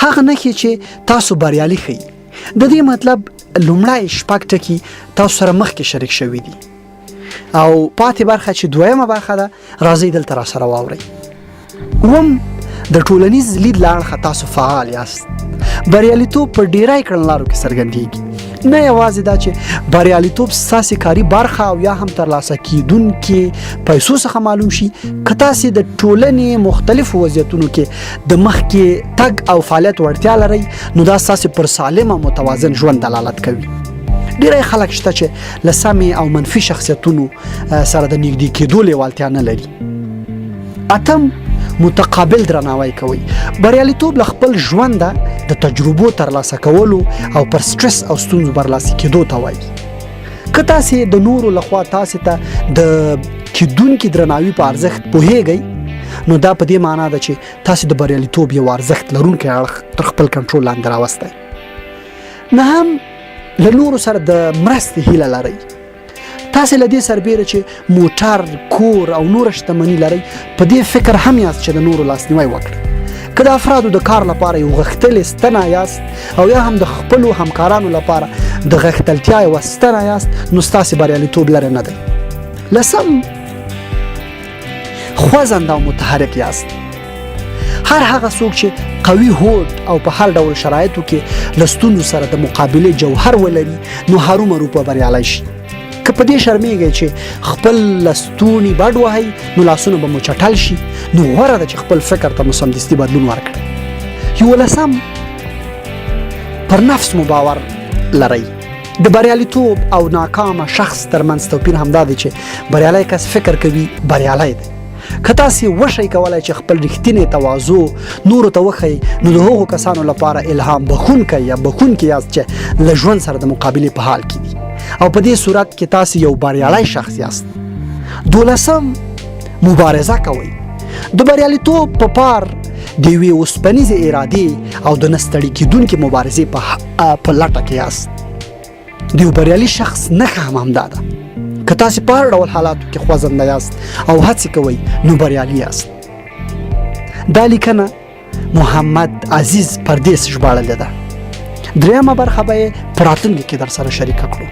هغه نښې چې تاسو بریالي ښیي. د دې مطلب لومړی شپږ ټکي تاسو سره مخکې شریک شوي دي او پاتې برخه چې دویمه برخه ده راځئ دلته را سره واورئ. اووم د ټولنیز لید له اړخه تاسو فعال یاست. بریالیتوب په ډیری کړنلارو کې څرګندېږي. نه یوازې دا چې بریالیتوب ستاسې کاري برخه او یا هم ترلاسه کیدونکي پیسو څخه معلوم شي، که تاسې د ټولنې مختلفو وضعیتونو کې د مخکې تګ او فعالیت وړتیا لرئ، نو دا ستاسې پر سالم او متوازن ژوند دلالت کوي. ډیری خلک شته چې له سمې او منفي شخصیتونو سره د نږدې کېدو لیوالتیا نه لري. اتم متقابل درناوی کوي. بریالیتوب له خپل ژونده د تجربو ترلاسه کولو او پر سټرس او ستونزو برلاسي کېدو ته وایي. که تاسې د نورو لخوا تاسې ته د کېدونکي درناوي په ارزښت پوهیږئ، نو دا په دې معنا ده چې تاسې د بریالیتوب یو ارزښت لرونکی اړخ تر خپل کنټرول لاندې راوستی. نهم له نورو سره د مرستې هیله لرئ. تاسې له دې سربیره چې موټر، کور او نور شتمني لرئ، په دې فکر هم یاست چې د نورو لاسنیوی وکړئ. که د افرادو د کار لپاره یو غښتلې ستنه یاست او یا هم د خپلو همکارانو لپاره د غښتلتیا یوه ستنه یاست، نو ستاسې بریالیتوب لرې نه دی. لسم خوځنده او متحرک یاست. هر هغه څوک چې قوي هوډ او په هر ډول شرایطو کې له ستونزو سره د مقابلې جوهر ولري، نو هرومرو په بریالی شي. که په دې شرمېږئ چې خپل لستونی بډ وهئ، نو لاسونه به مو چټل شي، نو غوره ده چې خپل فکر ته مو سمدستي بدلون ورکړئ. 11 پر نفس مو باور لرئ. د بریالیتوب او ناکامه شخص ترمنځ توپیر همدا دی چې بریالی کس فکر کوي بریالی دی. که تاسې وشئ کولی چې خپل رښتینې تواضع نورو ته وښیئ، نو د هغو کسانو لپاره الهام بخښونکی یا بخښونکي یاست چې له ژوند سره د مقابلې په حال کې دي، او په دې صورت کې تاسې یو بریالی شخص یاست. 12 مبارزه کوئ. د بریالیتوب په پار د یوې اوسپنیزې ارادې او د نه ستړي کېدونکې مبارزې په لټه کې یاست. د یو بریالي شخص نښه هم همدا ده. که تاسې په هر ډول حالاتو کې خوځنده یاست او هڅې کوئ، نو بریالي یاست. دا لیکنه محمد عزیز پردیس ژباړلې ده. 3مه برخه به یې په راتلونکي کې در سره شریکه کړو.